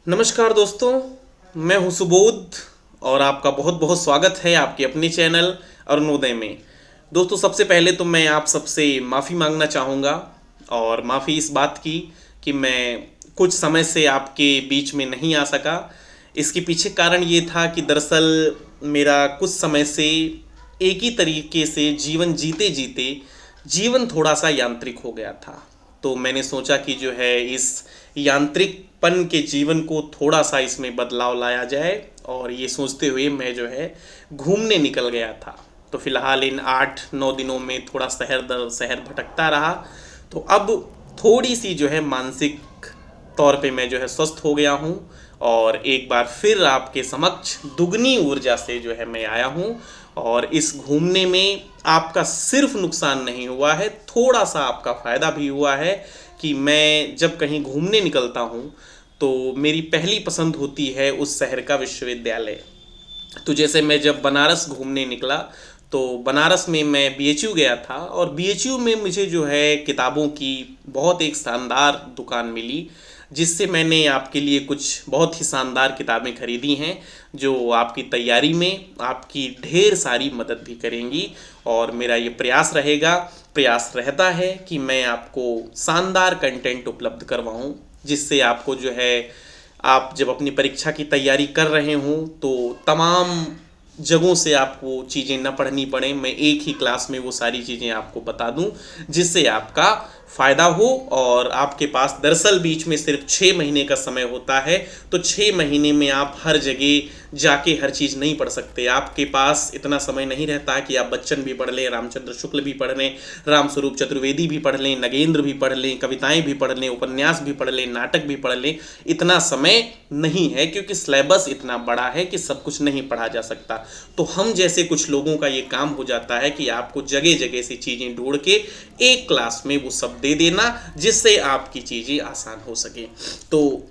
नमस्कार दोस्तों, मैं हूं सुबोध और आपका बहुत बहुत स्वागत है आपके अपने चैनल अरुणोदय में। दोस्तों, सबसे पहले तो मैं आप सबसे माफ़ी मांगना चाहूँगा और माफ़ी इस बात की कि मैं कुछ समय से आपके बीच में नहीं आ सका। इसके पीछे कारण ये था कि दरअसल मेरा कुछ समय से एक ही तरीके से जीवन जीते जीते जीवन थोड़ा सा यांत्रिक हो गया था। तो मैंने सोचा कि जो है इस यांत्रिकपन के जीवन को थोड़ा सा इसमें बदलाव लाया जाए, और ये सोचते हुए मैं जो है घूमने निकल गया था। तो फिलहाल इन 8-9 दिनों में थोड़ा शहर दर शहर भटकता रहा। तो अब थोड़ी सी जो है मानसिक तौर पे मैं जो है स्वस्थ हो गया हूँ और एक बार फिर आपके समक्ष दुगनी ऊर्जा से जो है मैं आया हूँ। और इस घूमने में आपका सिर्फ नुकसान नहीं हुआ है, थोड़ा सा आपका फ़ायदा भी हुआ है कि मैं जब कहीं घूमने निकलता हूँ तो मेरी पहली पसंद होती है उस शहर का विश्वविद्यालय। तो जैसे मैं जब बनारस घूमने निकला तो बनारस में मैं बीएचयू गया था, और बीएचयू में मुझे जो है किताबों की बहुत एक शानदार दुकान मिली, जिससे मैंने आपके लिए कुछ बहुत ही शानदार किताबें खरीदी हैं जो आपकी तैयारी में आपकी ढेर सारी मदद भी करेंगी। और मेरा ये प्रयास रहता है कि मैं आपको शानदार कंटेंट उपलब्ध करवाऊँ, जिससे आपको जो है आप जब अपनी परीक्षा की तैयारी कर रहे हों तो तमाम जगहों से आपको चीज़ें न पढ़नी पड़े, मैं एक ही क्लास में वो सारी चीज़ें आपको बता दूं, जिससे आपका फ़ायदा हो। और आपके पास दरअसल बीच में सिर्फ 6 महीने का समय होता है, तो 6 महीने में आप हर जगह जाके हर चीज़ नहीं पढ़ सकते। आपके पास इतना समय नहीं रहता कि आप बच्चन भी पढ़ लें, रामचंद्र शुक्ल भी पढ़ लें, रामस्वरूप चतुर्वेदी भी पढ़ लें, नगेंद्र भी पढ़ लें, कविताएं भी पढ़ लें, उपन्यास भी पढ़ लें, नाटक भी पढ़ लें। इतना समय नहीं है, क्योंकि सिलेबस इतना बड़ा है कि सब कुछ नहीं पढ़ा जा सकता। तो हम जैसे कुछ लोगों का ये काम हो जाता है कि आपको जगह जगह से चीज़ें ढूंढ के एक क्लास में वो सब दे देना, जिससे आपकी चीज़ें आसान हो सके। तो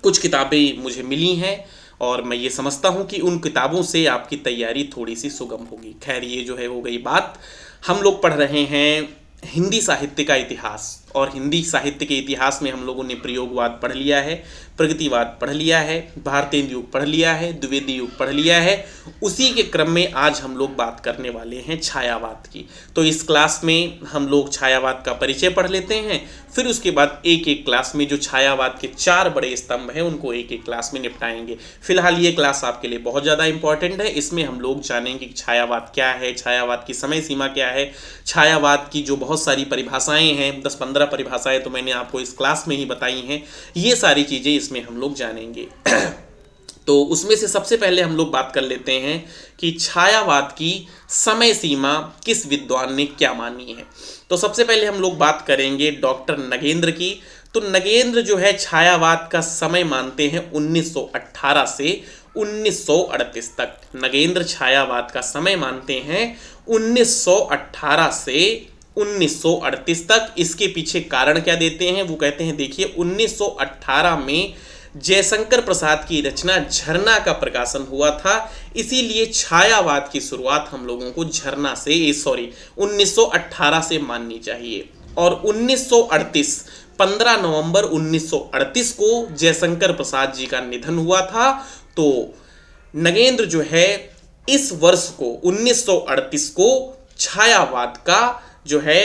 कुछ किताबें मुझे मिली हैं और मैं ये समझता हूँ कि उन किताबों से आपकी तैयारी थोड़ी सी सुगम होगी। खैर, ये जो है हो गई बात। हम लोग पढ़ रहे हैं हिंदी साहित्य का इतिहास, और हिंदी साहित्य के इतिहास में हम लोगों ने प्रयोगवाद पढ़ लिया है, प्रगतिवाद पढ़ लिया है, भारतेंदु युग पढ़ लिया है, द्विवेदी युग पढ़ लिया है। उसी के क्रम में आज हम लोग बात करने वाले हैं छायावाद की। तो इस क्लास में हम लोग छायावाद का परिचय पढ़ लेते हैं, फिर उसके बाद एक एक क्लास में जो छायावाद के 4 बड़े स्तंभ हैं उनको एक एक क्लास में निपटाएंगे। फिलहाल ये क्लास आपके लिए बहुत ज़्यादा इंपॉर्टेंट है। इसमें हम लोग जानेंगे कि छायावाद क्या है, छायावाद की समय सीमा क्या है, छायावाद की जो बहुत सारी परिभाषाएं हैं, 10-15 परिभाषाएं तो मैंने आपको इस क्लास में ही बताई हैं। ये सारी चीज़ें इसमें हम लोग जानेंगे। तो उसमें से सबसे पहले हम लोग बात कर लेते हैं कि छायावाद की समय सीमा किस विद्वान ने क्या मानी है। तो सबसे पहले हम लोग बात करेंगे डॉक्टर नगेंद्र की। तो नगेंद्र जो है छायावाद का समय मानते हैं 1918 से 1938 तक। नगेंद्र छायावाद का समय मानते हैं 1918 से 1938 तक। इसके पीछे कारण क्या देते हैं, वो कहते हैं देखिए 1918 में जयशंकर प्रसाद की रचना झरना का प्रकाशन हुआ था, इसीलिए छायावाद की शुरुआत हम लोगों को झरना से 1918 से माननी चाहिए। और 1938 15 नवंबर 1938 को जयशंकर प्रसाद जी का निधन हुआ था। तो नगेंद्र जो है इस वर्ष को 1938 को छायावाद का जो है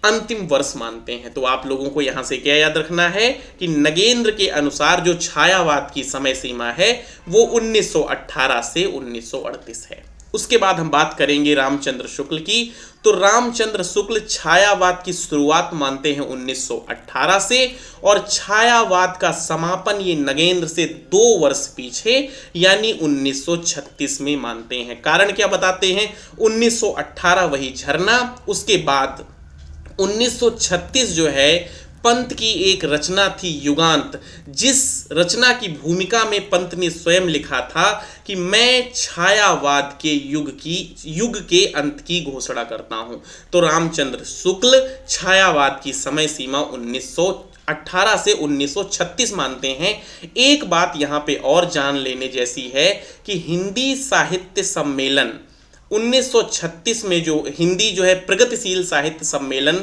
अंतिम वर्ष मानते हैं। तो आप लोगों को यहां से क्या याद रखना है कि नगेंद्र के अनुसार जो छायावाद की समय सीमा है वो 1918 से 1938 है। उसके बाद हम बात करेंगे रामचंद्र शुक्ल की। तो रामचंद्र शुक्ल छायावाद की शुरुआत मानते हैं 1918 से, और छायावाद का समापन ये नगेंद्र से 2 वर्ष पीछे यानी 1936 में मानते हैं। कारण क्या बताते हैं, 1918 वही झरना, उसके बाद 1936 जो है पंत की एक रचना थी युगांत, जिस रचना की भूमिका में पंत ने स्वयं लिखा था कि मैं छायावाद के युग के अंत की घोषणा करता हूं। तो रामचंद्र शुक्ल छायावाद की समय सीमा 1918 से 1936 मानते हैं। एक बात यहाँ पे और जान लेने जैसी है कि हिंदी साहित्य सम्मेलन 1936 में जो हिंदी जो है प्रगतिशील साहित्य सम्मेलन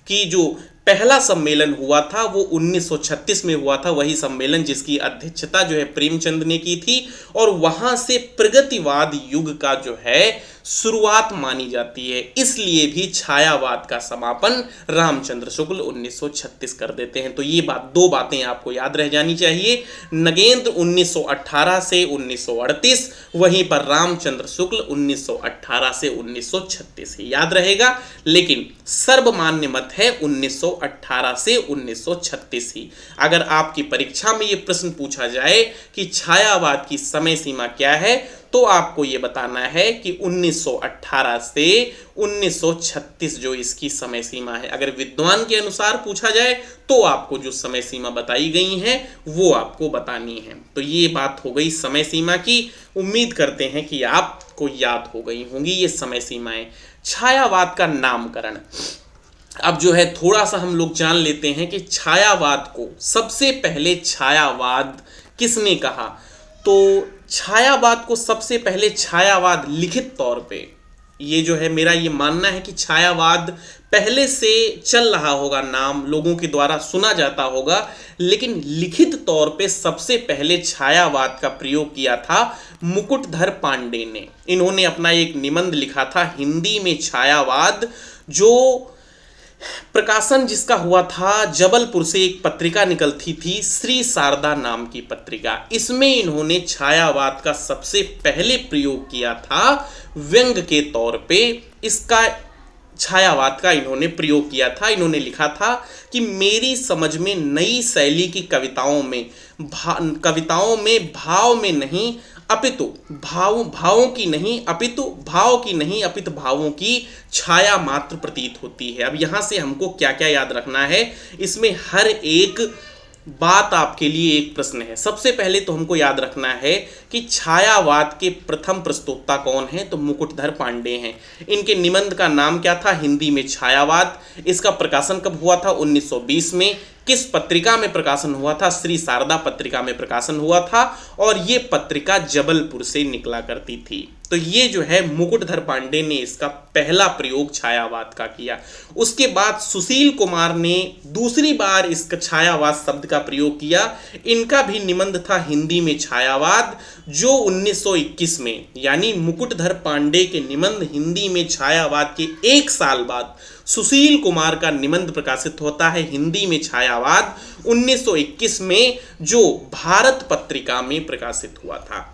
की जो पहला सम्मेलन हुआ था वो 1936 में हुआ था, वही सम्मेलन जिसकी अध्यक्षता जो है प्रेमचंद ने की थी, और वहां से प्रगतिवाद युग का जो है शुरुआत मानी जाती है। इसलिए भी छायावाद का समापन रामचंद्र शुक्ल 1936 कर देते हैं। तो ये दो बातें आपको याद रह जानी चाहिए। नगेंद्र 1918 से 1938, वहीं पर रामचंद्र शुक्ल 1918 से 1936 ही याद रहेगा, लेकिन सर्वमान्य मत है 1918 से 1936 ही। अगर आपकी परीक्षा में ये प्रश्न पूछा जाए कि छायावाद की समय सीमा क्या है, तो आपको ये बताना है कि 1918 से 1936 जो इसकी समय सीमा है। अगर विद्वान के अनुसार पूछा जाए तो आपको जो समय सीमा बताई गई है वो आपको बतानी है। तो ये बात हो गई समय सीमा की। उम्मीद करते हैं कि आपको याद हो गई होंगी ये समय सीमाएं। छायावाद का नामकरण, अब जो है थोड़ा सा हम लोग जान लेते हैं कि छायावाद को सबसे पहले छायावाद किसने कहा। तो छायावाद को सबसे पहले छायावाद लिखित तौर पे, ये जो है मेरा ये मानना है कि छायावाद पहले से चल रहा होगा, नाम लोगों के द्वारा सुना जाता होगा, लेकिन लिखित तौर पे सबसे पहले छायावाद का प्रयोग किया था मुकुटधर पांडे ने। इन्होंने अपना एक निबंध लिखा था हिंदी में छायावाद, जो प्रकाशन जिसका हुआ था जबलपुर से एक पत्रिका निकलती थी श्री शारदा नाम की पत्रिका। इसमें इन्होंने छायावाद का सबसे पहले प्रयोग किया था व्यंग के तौर पे। इसका छायावाद का इन्होंने प्रयोग किया था। इन्होंने लिखा था कि मेरी समझ में नई शैली की कविताओं में भाव में नहीं अपितु भावों की नहीं अपितु भावों की छाया मात्र प्रतीत होती है। अब यहां से हमको क्या क्या याद रखना है, इसमें हर एक बात आपके लिए एक प्रश्न है। सबसे पहले तो हमको याद रखना है कि छायावाद के प्रथम प्रस्तोता कौन है, तो मुकुटधर पांडे हैं। इनके निबंध का नाम क्या था, हिंदी में छायावाद। इसका प्रकाशन कब हुआ था, 1920 में। किस पत्रिका में प्रकाशन हुआ था, श्री शारदा पत्रिका में प्रकाशन हुआ था, और ये पत्रिका जबलपुर से निकला करती थी। तो ये जो है मुकुटधर पांडे ने इसका पहला प्रयोग छायावाद का किया। उसके बाद सुशील कुमार ने दूसरी बार इस छायावाद शब्द का प्रयोग किया। इनका भी निबंध था हिंदी में छायावाद, जो 1921 में, यानी मुकुटधर पांडे के निबंध हिंदी में छायावाद के एक साल बाद सुशील कुमार का निबंध प्रकाशित होता है हिंदी में छायावाद 1921 में, जो भारत पत्रिका में प्रकाशित हुआ था।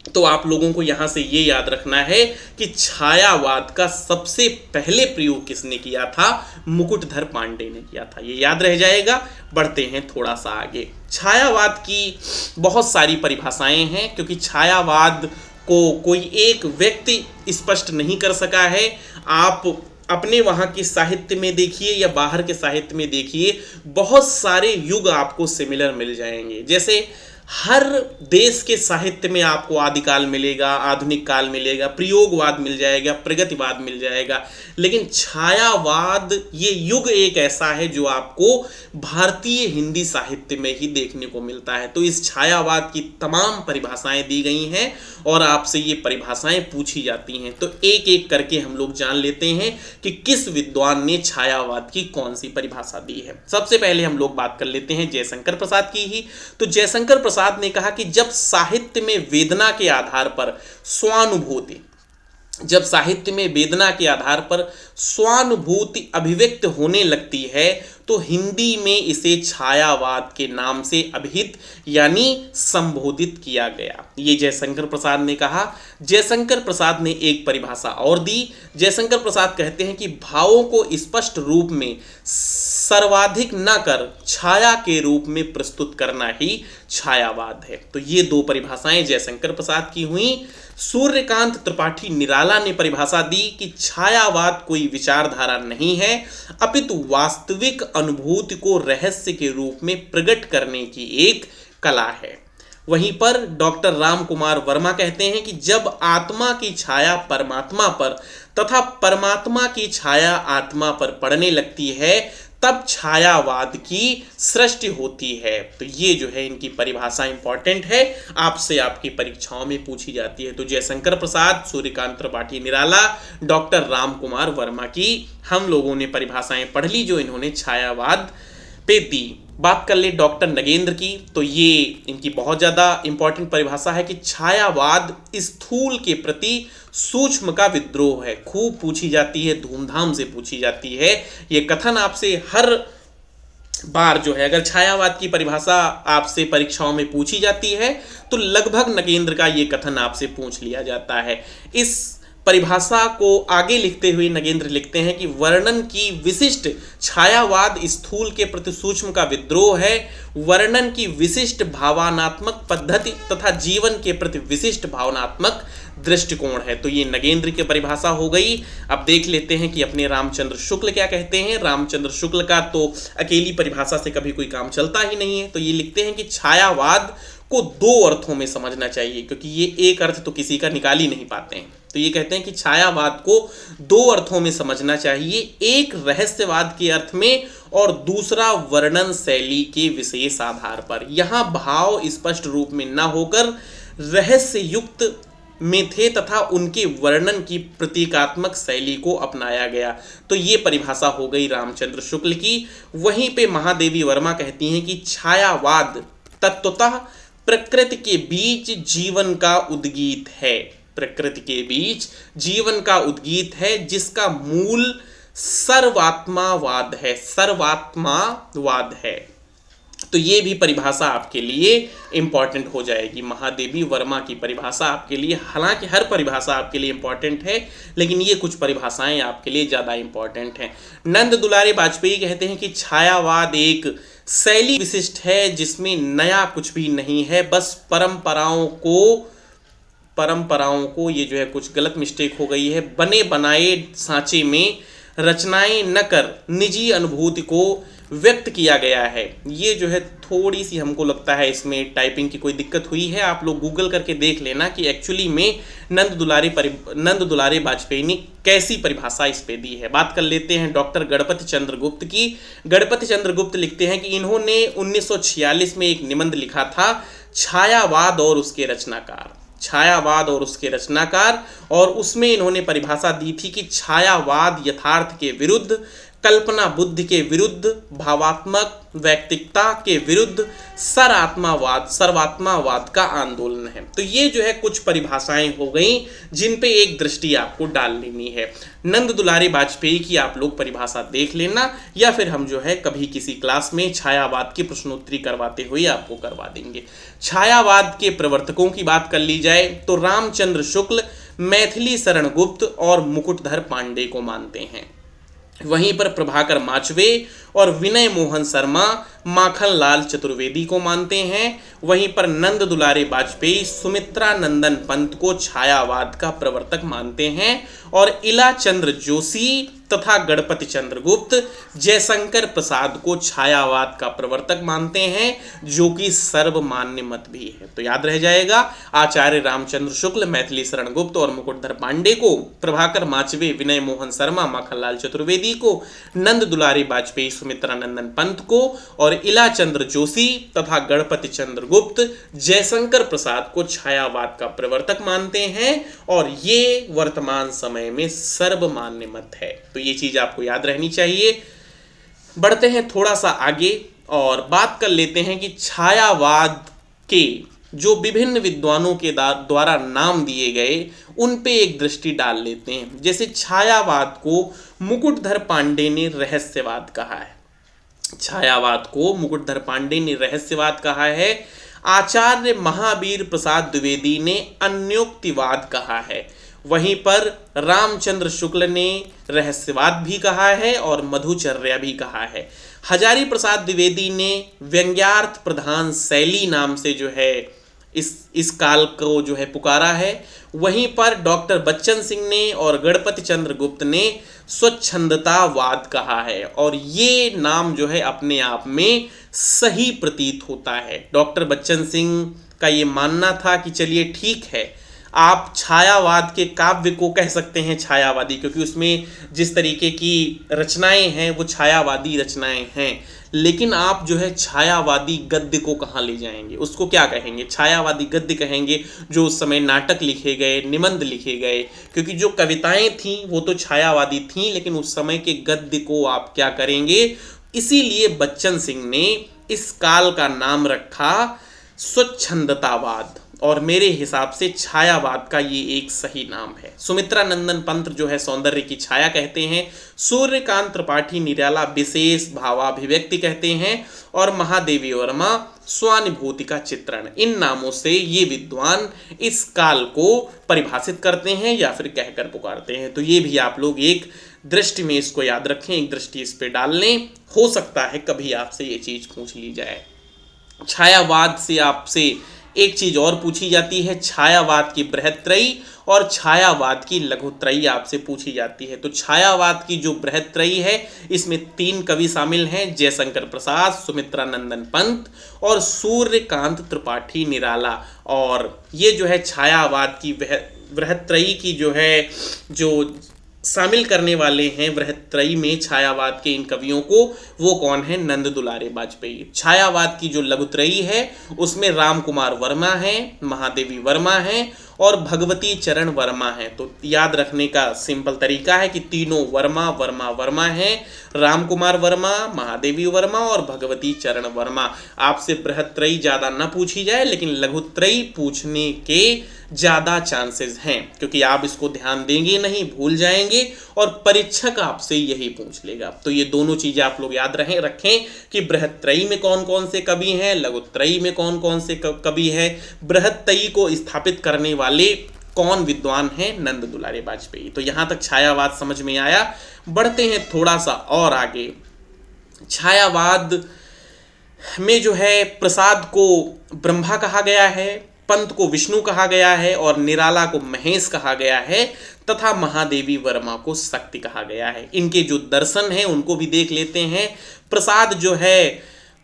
तो आप लोगों को यहां से ये याद रखना है कि छायावाद का सबसे पहले प्रयोग किसने किया था, मुकुटधर पांडे ने किया था। ये याद रह जाएगा। बढ़ते हैं थोड़ा सा आगे। छायावाद की बहुत सारी परिभाषाएं हैं, क्योंकि छायावाद को कोई एक व्यक्ति स्पष्ट नहीं कर सका है। आप अपने वहाँ की साहित्य में देखिए या बाहर के साहित्य में देखिए, बहुत सारे युग आपको सिमिलर मिल जाएंगे। जैसे हर देश के साहित्य में आपको आदिकाल मिलेगा, आधुनिक काल मिलेगा, प्रयोगवाद मिल जाएगा, प्रगतिवाद मिल जाएगा, लेकिन छायावाद ये युग एक ऐसा है जो आपको भारतीय हिंदी साहित्य में ही देखने को मिलता है। तो इस छायावाद की तमाम परिभाषाएं दी गई हैं और आपसे ये परिभाषाएं पूछी जाती हैं। तो एक एक करके हम लोग जान लेते हैं कि किस विद्वान ने छायावाद की कौन सी परिभाषा दी है। सबसे पहले हम लोग बात कर लेते हैं जयशंकर प्रसाद की ही। तो जयशंकर प्रसाद ने कहा कि जब साहित्य में वेदना के आधार पर स्वानुभूति अभिव्यक्त होने लगती है, तो हिंदी में इसे छायावाद के नाम से अभिहित यानी संबोधित किया गया। ये जयशंकर प्रसाद ने कहा। जयशंकर प्रसाद ने एक परिभाषा और दी। जयशंकर प्रसाद कहते हैं कि भावों को स्पष्ट रूप में सर्वाधिक न कर छाया के रूप में प्रस्तुत करना ही छायावाद है। तो ये दो परिभाषाएं जयशंकर प्रसाद की हुई। सूर्यकांत त्रिपाठी निराला ने परिभाषा दी कि छायावाद कोई विचारधारा नहीं है, अपितु वास्तविक अनुभूति को रहस्य के रूप में प्रकट करने की एक कला है। वहीं पर डॉक्टर राम कुमार वर्मा कहते हैं कि जब आत्मा की छाया परमात्मा पर तथा परमात्मा की छाया आत्मा पर पड़ने लगती है, तब छायावाद की सृष्टि होती है। तो ये जो है इनकी परिभाषा इंपॉर्टेंट है, आपसे आपकी परीक्षाओं में पूछी जाती है। तो जयशंकर प्रसाद, सूर्यकांत त्रिपाठी निराला, डॉक्टर राम कुमार वर्मा की हम लोगों ने परिभाषाएं पढ़ ली जो इन्होंने छायावाद पे दी। बात कर ले डॉक्टर नगेंद्र की, तो ये इनकी बहुत ज़्यादा इंपॉर्टेंट परिभाषा है कि छायावाद स्थूल के प्रति सूक्ष्म का विद्रोह है। खूब पूछी जाती है, धूमधाम से पूछी जाती है ये कथन आपसे हर बार जो है। अगर छायावाद की परिभाषा आपसे परीक्षाओं में पूछी जाती है तो लगभग नगेंद्र का ये कथन आपसे पूछ लिया जाता है। इस परिभाषा को आगे लिखते हुए नगेंद्र लिखते हैं कि वर्णन की विशिष्ट छायावाद स्थूल के प्रति सूक्ष्म का विद्रोह है। वर्णन की विशिष्ट भावनात्मक पद्धति तथा जीवन के प्रति विशिष्ट भावनात्मक दृष्टिकोण है। तो ये नगेंद्र की परिभाषा हो गई। अब देख लेते हैं कि अपने रामचंद्र शुक्ल क्या कहते हैं। रामचंद्र शुक्ल का तो अकेली परिभाषा से कभी कोई काम चलता ही नहीं है। तो ये लिखते हैं कि छायावाद को दो अर्थों में समझना चाहिए, क्योंकि ये एक अर्थ तो किसी का निकाल ही नहीं पाते हैं। तो ये कहते हैं कि छायावाद को दो अर्थों में समझना चाहिए, एक रहस्यवाद के अर्थ में और दूसरा वर्णन शैली के विशेष आधार पर। यहाँ भाव स्पष्ट रूप में न होकर रहस्य युक्त में थे तथा उनके वर्णन की प्रतीकात्मक शैली को अपनाया गया। तो ये परिभाषा हो गई रामचंद्र शुक्ल की। वहीं पे महादेवी वर्मा कहती हैं कि छायावाद तत्वतः प्रकृति के बीच जीवन का उद्गीत है। प्रकृति के बीच जीवन का उद्गीत है जिसका मूल सर्वात्मावाद है। सर्वात्मावाद है। तो ये भी परिभाषा आपके लिए इंपॉर्टेंट हो जाएगी। महादेवी वर्मा की परिभाषा आपके लिए, हालांकि हर परिभाषा आपके लिए इंपॉर्टेंट है, लेकिन ये कुछ परिभाषाएं आपके लिए ज़्यादा इंपॉर्टेंट हैं। नंद दुलारे वाजपेयी कहते हैं कि छायावाद एक शैली विशिष्ट है जिसमें नया कुछ भी नहीं है, बस परंपराओं को ये जो है कुछ गलत मिस्टेक हो गई है, बने बनाए सांचे में रचनाएं न कर निजी अनुभूति को व्यक्त किया गया है। ये जो है थोड़ी सी हमको लगता है इसमें टाइपिंग की कोई दिक्कत हुई है। आप लोग गूगल करके देख लेना कि एक्चुअली में नंद दुलारे वाजपेयी ने कैसी परिभाषा इस पे दी है। बात कर लेते हैं डॉक्टर गणपति चंद्र गुप्त की। गणपति चंद्र गुप्त लिखते हैं कि इन्होंने 1946 में एक निबंध लिखा था, छायावाद और उसके रचनाकार। छायावाद और उसके रचनाकार, और उसमें इन्होंने परिभाषा दी थी कि छायावाद यथार्थ के विरुद्ध, कल्पना बुद्धि के विरुद्ध, भावात्मक वैयक्तिकता के विरुद्ध सर्वात्मावाद का आंदोलन है। तो ये जो है कुछ परिभाषाएं हो गई जिन पे एक दृष्टि आपको डाल लेनी है। नंद दुलारे वाजपेयी की आप लोग परिभाषा देख लेना, या फिर हम जो है कभी किसी क्लास में छायावाद की प्रश्नोत्तरी करवाते हुए आपको करवा देंगे। छायावाद के प्रवर्तकों की बात कर ली जाए तो रामचंद्र शुक्ल, मैथिली शरण गुप्त और मुकुटधर पांडे को मानते हैं। वहीं पर प्रभाकर माचवे और विनय मोहन शर्मा माखनलाल चतुर्वेदी को मानते हैं। वहीं पर नंद दुलारे वाजपेयी सुमित्रा नंदन पंत को छायावाद का प्रवर्तक मानते हैं, और इला चंद्र जोशी तथा गणपति चंद्र गुप्त जयशंकर प्रसाद को छायावाद का प्रवर्तक मानते हैं, जो कि सर्वमान्य मत भी है। तो याद रह जाएगा, आचार्य रामचंद्र शुक्ल, मैथिली शरण गुप्त और मुकुटधर पांडे को, प्रभाकर माचवे, विनय मोहन शर्मा, माखनलाल चतुर्वेदी को, नंद दुलारे वाजपेयी, सुमित्रा नंदन पंत को, और इला चंद्र जोशी तथा गणपति चंद्र गुप्त जयशंकर प्रसाद को छायावाद का प्रवर्तक मानते हैं, और ये वर्तमान समय में सर्वमान्य मत है। तो ये चीज आपको याद रहनी चाहिए। बढ़ते हैं थोड़ा सा आगे और बात कर लेते हैं कि छायावाद के जो विभिन्न विद्वानों के द्वारा नाम दिए गए उन पे एक दृष्टि डाल लेते हैं। जैसे छायावाद को मुकुटधर पांडे ने रहस्यवाद कहा है। छायावाद को मुकुटधर पांडे ने रहस्यवाद कहा है। आचार्य महावीर प्रसाद द्विवेदी ने अन्योक्तिवाद कहा है। वहीं पर रामचंद्र शुक्ल ने रहस्यवाद भी कहा है और मधुचर्या भी कहा है। हजारी प्रसाद द्विवेदी ने व्यंग्यार्थ प्रधान शैली नाम से जो है इस काल को जो है पुकारा है। वहीं पर डॉक्टर बच्चन सिंह ने और गणपति चंद्र गुप्त ने स्वच्छंदतावाद कहा है, और ये नाम जो है अपने आप में सही प्रतीत होता है। डॉक्टर बच्चन सिंह का ये मानना था कि चलिए ठीक है, आप छायावाद के काव्य को कह सकते हैं छायावादी, क्योंकि उसमें जिस तरीके की रचनाएं हैं वो छायावादी रचनाएं हैं। लेकिन आप जो है छायावादी गद्य को कहाँ ले जाएंगे, उसको क्या कहेंगे? छायावादी गद्य कहेंगे जो उस समय नाटक लिखे गए, निबंध लिखे गए, क्योंकि जो कविताएं थीं वो तो छायावादी थीं, लेकिन उस समय के गद्य को आप क्या करेंगे? इसीलिए बच्चन सिंह ने इस काल का नाम रखा स्वच्छंदतावाद, और मेरे हिसाब से छायावाद का ये एक सही नाम है। सुमित्रा नंदन पंत जो है सौंदर्य की छाया कहते हैं, सूर्यकांत त्रिपाठी निराला विशेष भावाभिव्यक्ति कहते हैं, और महादेवी वर्मा स्वानुभूति का चित्रण। इन नामों से ये विद्वान इस काल को परिभाषित करते हैं या फिर कहकर पुकारते हैं। तो ये भी आप लोग एक दृष्टि में इसको याद रखें, एक दृष्टि इस पे डाल लें। हो सकता है कभी आपसे ये चीज पूछ ली जाए। छायावाद से आपसे एक चीज और पूछी जाती है, छायावाद की बृहत्त्रयी और छायावाद की लघुत्रयी आपसे पूछी जाती है। तो छायावाद की जो बृहत्त्रयी है इसमें 3 कवि शामिल हैं, जयशंकर प्रसाद, सुमित्रा नंदन पंत और सूर्यकांत त्रिपाठी निराला। और ये जो है छायावाद की बृहत्त्रयी की जो है जो शामिल करने वाले हैं बृहत्त्रयी में छायावाद के इन कवियों को, वो कौन है? नंद दुलारे बाजपेयी। छायावाद की जो लघुत्रयी है उसमें राम कुमार वर्मा है, महादेवी वर्मा है और भगवती चरण वर्मा है। तो याद रखने का सिंपल तरीका है कि तीनों वर्मा वर्मा वर्मा हैं, राम कुमार वर्मा, महादेवी वर्मा और भगवती चरण वर्मा। आपसे बृहत्त्रयी ज़्यादा न पूछी जाए, लेकिन लघुत्रयी पूछने के ज़्यादा चांसेस हैं, क्योंकि आप इसको ध्यान देंगे नहीं, भूल जाएंगे और परीक्षक आपसे यही पूछ लेगा। तो ये दोनों चीज़ें आप लोग याद रखें कि बृहत्त्रयी में कौन कौन से कवि हैं, लघुत्रयी में कौन कौन से कवि हैं, बृहत्त्रयी को स्थापित करने वाले कौन विद्वान हैं? नंद दुलारे बाजपेयी। तो यहाँ तक छायावाद समझ में आया। बढ़ते हैं थोड़ा सा और आगे। छायावाद में जो है प्रसाद को ब्रह्मा कहा गया है, पंत को विष्णु कहा गया है और निराला को महेश कहा गया है, तथा महादेवी वर्मा को शक्ति कहा गया है। इनके जो दर्शन हैं उनको भी देख लेते हैं। प्रसाद जो है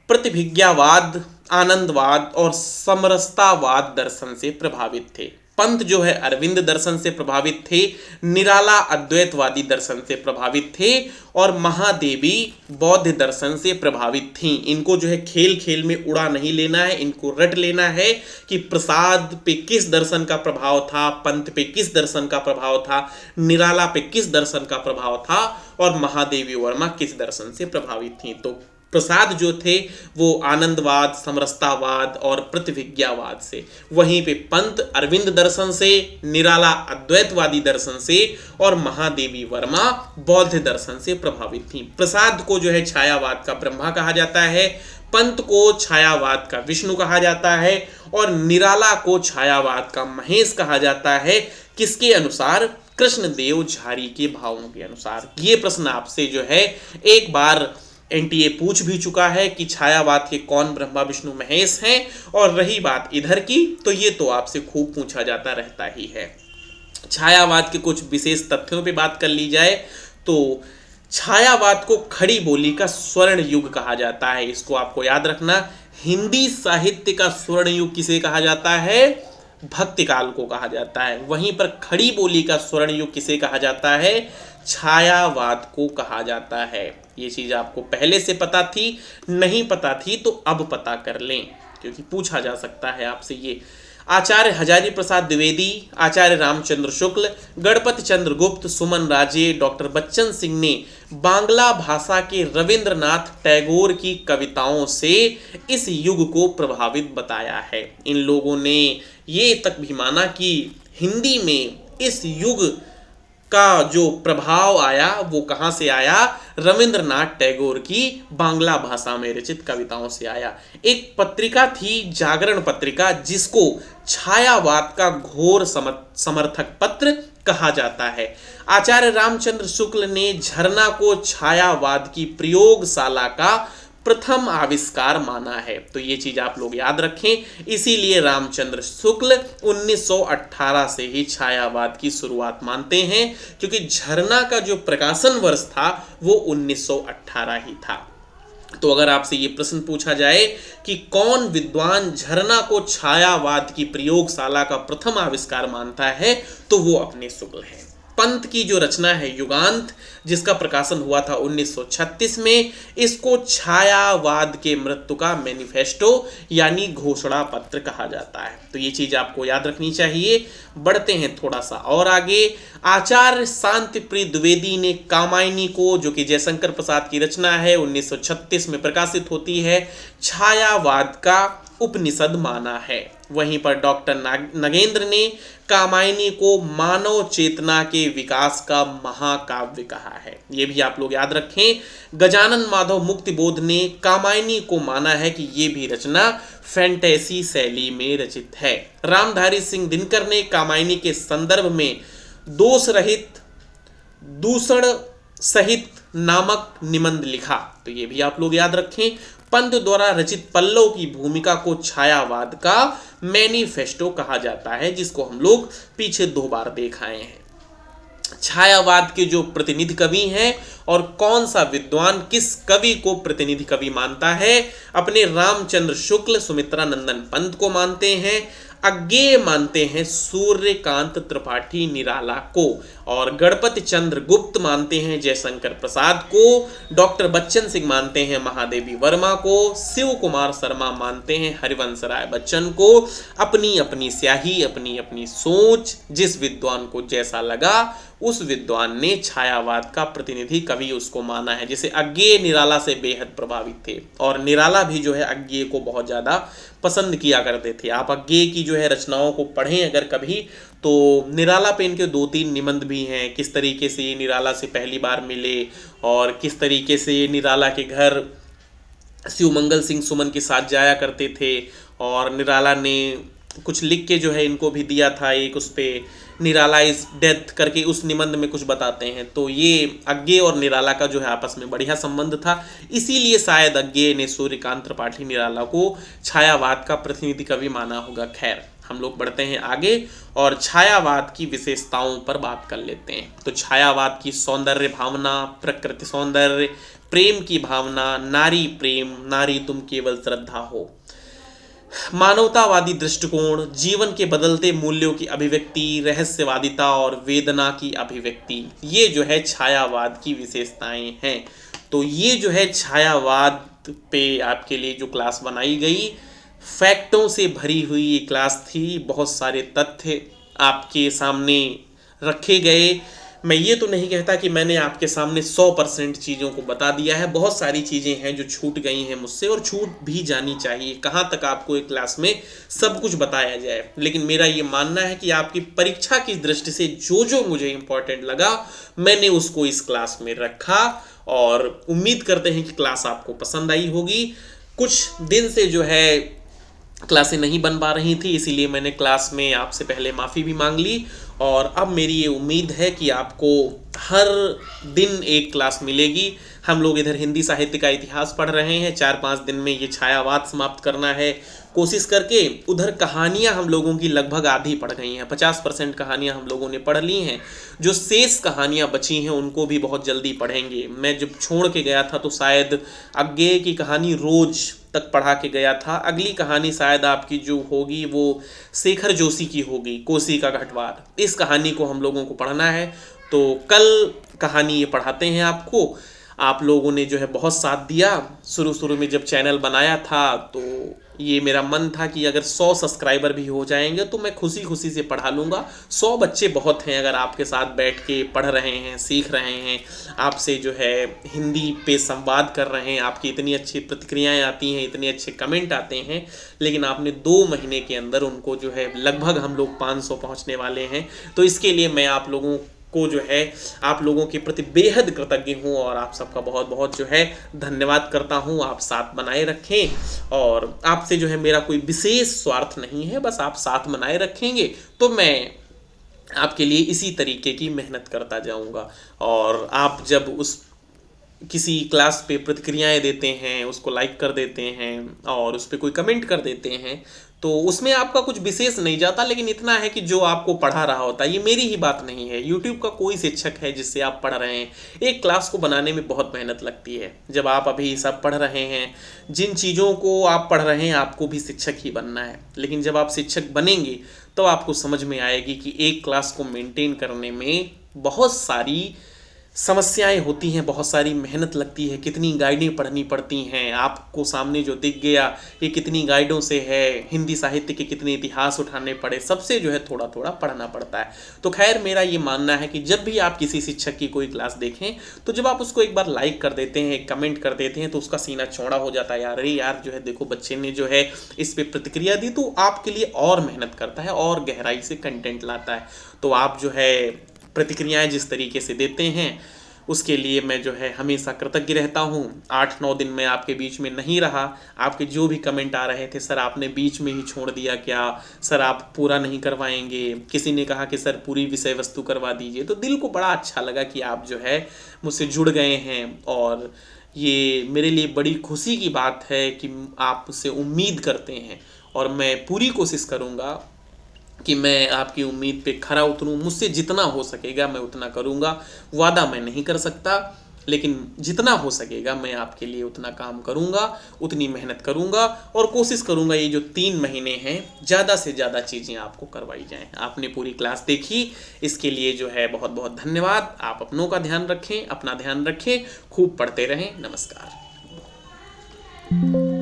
प्रतिभिज्ञावाद, आनंदवाद और समरसतावाद दर्शन से प्रभावित थे। पंत जो है अरविंद दर्शन से प्रभावित थे, निराला अद्वैतवादी दर्शन से प्रभावित थे और महादेवी बौद्ध दर्शन से प्रभावित थीं। इनको जो है खेल खेल में उड़ा नहीं लेना है, इनको रट लेना है कि प्रसाद पे किस दर्शन का प्रभाव था, पंत पे किस दर्शन का प्रभाव था, निराला पे किस दर्शन का प्रभाव था और महादेवी वर्मा किस दर्शन से प्रभावित थी। तो प्रसाद जो थे वो आनंदवाद, समरसतावाद और प्रतिभिज्ञावाद से, वहीं पे पंत अरविंद दर्शन से, निराला अद्वैतवादी दर्शन से और महादेवी वर्मा बौद्ध दर्शन से प्रभावित थी। प्रसाद को जो है छायावाद का ब्रह्मा कहा जाता है, पंत को छायावाद का विष्णु कहा जाता है और निराला को छायावाद का महेश कहा जाता है। किसके अनुसार? कृष्णदेव झारी के भावों के अनुसार। ये प्रश्न आपसे जो है एक बार एनटीए पूछ भी चुका है कि छायावाद के कौन ब्रह्मा विष्णु महेश हैं। और रही बात इधर की, तो ये तो आपसे खूब पूछा जाता रहता ही है। छायावाद के कुछ विशेष तथ्यों पे बात कर ली जाए तो छायावाद को खड़ी बोली का स्वर्ण युग कहा जाता है। इसको आपको याद रखना। हिंदी साहित्य का स्वर्ण युग किसे कहा जाता है? भक्ति काल को कहा जाता है। वहीं पर खड़ी बोली का स्वर्ण युग किसे कहा जाता है? छायावाद को कहा जाता है। ये चीज़ आपको पहले से पता थी? नहीं पता थी तो अब पता कर लें, क्योंकि पूछा जा सकता है आपसे ये। आचार्य हजारी प्रसाद द्विवेदी, आचार्य रामचंद्र शुक्ल, गणपति चंद्र गुप्त, सुमन राजे, डॉक्टर बच्चन सिंह ने बांग्ला भाषा के रविंद्रनाथ टैगोर की कविताओं से इस युग को प्रभावित बताया है। इन लोगों ने ये तक भी माना कि हिंदी में इस युग का जो प्रभाव आया वो कहाँ से आया? रविंद्रनाथ टैगोर की बांग्ला भाषा में रचित कविताओं से आया। एक पत्रिका थी जागरण पत्रिका, जिसको छायावाद का घोर समर्थक पत्र कहा जाता है। आचार्य रामचंद्र शुक्ल ने झरना को छायावाद की प्रयोगशाला का प्रथम आविष्कार माना है। तो ये चीज आप लोग याद रखें। इसीलिए रामचंद्र शुक्ल 1918 से ही छायावाद की शुरुआत मानते हैं, क्योंकि झरना का जो प्रकाशन वर्ष था वो 1918 ही था। तो अगर आपसे ये प्रश्न पूछा जाए कि कौन विद्वान झरना को छायावाद की प्रयोगशाला का प्रथम आविष्कार मानता है, तो वो अपने शुक्ल हैं। पंत की जो रचना है युगांत, जिसका प्रकाशन हुआ था 1936 में, इसको छायावाद के मृत्यु का मैनिफेस्टो यानी घोषणा पत्र कहा जाता है। तो ये चीज आपको याद रखनी चाहिए। बढ़ते हैं थोड़ा सा और आगे। आचार्य शांति प्रिय द्विवेदी ने कामायनी को, जो कि जयशंकर प्रसाद की रचना है, 1936 में प्रकाशित होती है, छायावाद का उपनिषद माना है। वहीं पर डॉक्टर नगेंद्र ने कामायनी को मानव चेतना के विकास का महाकाव्य कहा है। ये भी आप लोग याद रखें। गजानन माधव मुक्तिबोध ने कामायनी को माना है कि ये भी रचना फैंटेसी शैली में रचित है। रामधारी सिंह दिनकर ने कामायनी के संदर्भ में दोष रहित दूषण सहित नामक निबंध लिखा। तो ये भी आप लोग याद रखें। पंत द्वारा रचित पल्लव की भूमिका को छायावाद का मैनिफेस्टो कहा जाता है, जिसको हम लोग पीछे 2 बार देख आए हैं। छायावाद के जो प्रतिनिधि कवि हैं और कौन सा विद्वान किस कवि को प्रतिनिधि कवि मानता है, अपने रामचंद्र शुक्ल सुमित्रा नंदन पंत को मानते हैं। अज्ञेय मानते हैं सूर्यकांत त्रिपाठी निराला को, और गणपति चंद्र गुप्त मानते हैं जयशंकर प्रसाद को। डॉक्टर बच्चन सिंह मानते हैं महादेवी वर्मा को। शिव कुमार शर्मा मानते हैं हरिवंश राय बच्चन को। अपनी अपनी स्याही, अपनी अपनी सोच, जिस विद्वान को जैसा लगा उस विद्वान ने छायावाद का प्रतिनिधि कवि उसको माना है। जैसे अज्ञेय निराला से बेहद प्रभावित थे, और निराला भी जो है अज्ञेय को बहुत ज़्यादा पसंद किया करते थे। आप अज्ञेय की जो है रचनाओं को पढ़ें अगर कभी, तो निराला पे इनके 2-3 निबंध भी हैं, किस तरीके से ये निराला से पहली बार मिले और किस तरीके से ये निराला के घर शिवमंगल सिंह सुमन के साथ जाया करते थे, और निराला ने कुछ लिख के जो है इनको भी दिया था। एक उस पे निराला इज डेथ करके उस निबंध में कुछ बताते हैं। तो ये अज्ञेय और निराला का जो है आपस में बढ़िया संबंध था, इसीलिए शायद अज्ञेय ने सूर्यकांत त्रिपाठी निराला को छायावाद का प्रतिनिधि कवि माना होगा। खैर, हम लोग बढ़ते हैं आगे और छायावाद की विशेषताओं पर बात कर लेते हैं। तो छायावाद की सौंदर्य भावना, प्रकृति सौंदर्य, प्रेम की भावना, नारी प्रेम, नारी तुम केवल श्रद्धा हो, मानवतावादी दृष्टिकोण, जीवन के बदलते मूल्यों की अभिव्यक्ति, रहस्यवादिता और वेदना की अभिव्यक्ति, ये जो है छायावाद की विशेषताएं हैं। तो ये जो है छायावाद पे आपके लिए जो क्लास बनाई गई, फैक्टों से भरी हुई ये क्लास थी। बहुत सारे तथ्य आपके सामने रखे गए। मैं ये तो नहीं कहता कि मैंने आपके सामने 100% चीज़ों को बता दिया है। बहुत सारी चीज़ें हैं जो छूट गई हैं मुझसे, और छूट भी जानी चाहिए। कहाँ तक आपको एक क्लास में सब कुछ बताया जाए, लेकिन मेरा ये मानना है कि आपकी परीक्षा की दृष्टि से जो जो मुझे इम्पोर्टेंट लगा मैंने उसको इस क्लास में रखा, और उम्मीद करते हैं कि क्लास आपको पसंद आई होगी। कुछ दिन से जो है क्लासें नहीं बन पा रही थी, इसीलिए मैंने क्लास में आपसे पहले माफ़ी भी मांग ली, और अब मेरी ये उम्मीद है कि आपको हर दिन एक क्लास मिलेगी। हम लोग इधर हिंदी साहित्य का इतिहास पढ़ रहे हैं, 4-5 दिन में ये छायावाद समाप्त करना है कोशिश करके। उधर कहानियाँ हम लोगों की लगभग आधी पढ़ गई हैं, 50% कहानियाँ हम लोगों ने पढ़ ली हैं। जो शेष कहानियाँ बची हैं उनको भी बहुत जल्दी पढ़ेंगे। मैं जब छोड़ के गया था तो शायद अज्ञेय की कहानी रोज तक पढ़ा के गया था। अगली कहानी शायद आपकी जो होगी वो शेखर जोशी की होगी, कोसी का घटवार। इस कहानी को हम लोगों को पढ़ना है, तो कल कहानी ये पढ़ाते हैं आपको। आप लोगों ने जो है बहुत साथ दिया। शुरू में जब चैनल बनाया था तो ये मेरा मन था कि अगर 100 सब्सक्राइबर भी हो जाएंगे तो मैं खुशी खुशी से पढ़ा लूँगा। 100 बच्चे बहुत हैं अगर आपके साथ बैठ के पढ़ रहे हैं, सीख रहे हैं, आपसे जो है हिंदी पे संवाद कर रहे हैं, आपकी इतनी अच्छी प्रतिक्रियाएं आती हैं, इतने अच्छे कमेंट आते हैं, लेकिन आपने 2 महीने के अंदर उनको जो है लगभग हम लोग 500 पहुँचने वाले हैं। तो इसके लिए मैं आप लोगों को जो है आप लोगों के प्रति बेहद कृतज्ञ हूँ, और आप सबका बहुत बहुत जो है धन्यवाद करता हूँ। आप साथ बनाए रखें, और आपसे जो है मेरा कोई विशेष स्वार्थ नहीं है, बस आप साथ बनाए रखेंगे तो मैं आपके लिए इसी तरीके की मेहनत करता जाऊँगा। और आप जब उस किसी क्लास पे प्रतिक्रियाएं देते हैं, उसको लाइक कर देते हैं और उस पर कोई कमेंट कर देते हैं, तो उसमें आपका कुछ विशेष नहीं जाता, लेकिन इतना है कि जो आपको पढ़ा रहा होता है, ये मेरी ही बात नहीं है, यूट्यूब का कोई शिक्षक है जिससे आप पढ़ रहे हैं, एक क्लास को बनाने में बहुत मेहनत लगती है। जब आप अभी सब पढ़ रहे हैं, जिन चीज़ों को आप पढ़ रहे हैं आपको भी शिक्षक ही बनना है, लेकिन जब आप शिक्षक बनेंगे तो आपको समझ में आएगी कि एक क्लास को मेंटेन करने में बहुत सारी समस्याएं होती हैं, बहुत सारी मेहनत लगती है, कितनी गाइडें पढ़नी पड़ती हैं। आपको सामने जो दिख गया ये कितनी गाइडों से है, हिंदी साहित्य के कितने इतिहास उठाने पड़े, सबसे जो है थोड़ा थोड़ा पढ़ना पड़ता है। तो खैर मेरा ये मानना है कि जब भी आप किसी शिक्षक की कोई क्लास देखें तो जब आप उसको एक बार लाइक कर देते हैं, एक कमेंट कर देते हैं, तो उसका सीना चौड़ा हो जाता है, यार अरे यार जो है देखो बच्चे ने जो है इस पर प्रतिक्रिया दी, तो आपके लिए और मेहनत करता है और गहराई से कंटेंट लाता है। तो आप जो है प्रतिक्रियाएं जिस तरीके से देते हैं उसके लिए मैं जो है हमेशा कृतज्ञ रहता हूँ। 8-9 दिन में आपके बीच में नहीं रहा, आपके जो भी कमेंट आ रहे थे, सर आपने बीच में ही छोड़ दिया क्या, सर आप पूरा नहीं करवाएंगे, किसी ने कहा कि सर पूरी विषय वस्तु करवा दीजिए, तो दिल को बड़ा अच्छा लगा कि आप जो है मुझसे जुड़ गए हैं। और ये मेरे लिए बड़ी खुशी की बात है कि आप मुझसे उम्मीद करते हैं, और मैं पूरी कोशिश करूँगा कि मैं आपकी उम्मीद पे खरा उतरूं। मुझसे जितना हो सकेगा मैं उतना करूंगा, वादा मैं नहीं कर सकता, लेकिन जितना हो सकेगा मैं आपके लिए उतना काम करूंगा, उतनी मेहनत करूंगा, और कोशिश करूंगा ये जो 3 महीने हैं ज़्यादा से ज़्यादा चीज़ें आपको करवाई जाएं। आपने पूरी क्लास देखी, इसके लिए जो है बहुत बहुत धन्यवाद। आप अपनों का ध्यान रखें, अपना ध्यान रखें, खूब पढ़ते रहें। नमस्कार।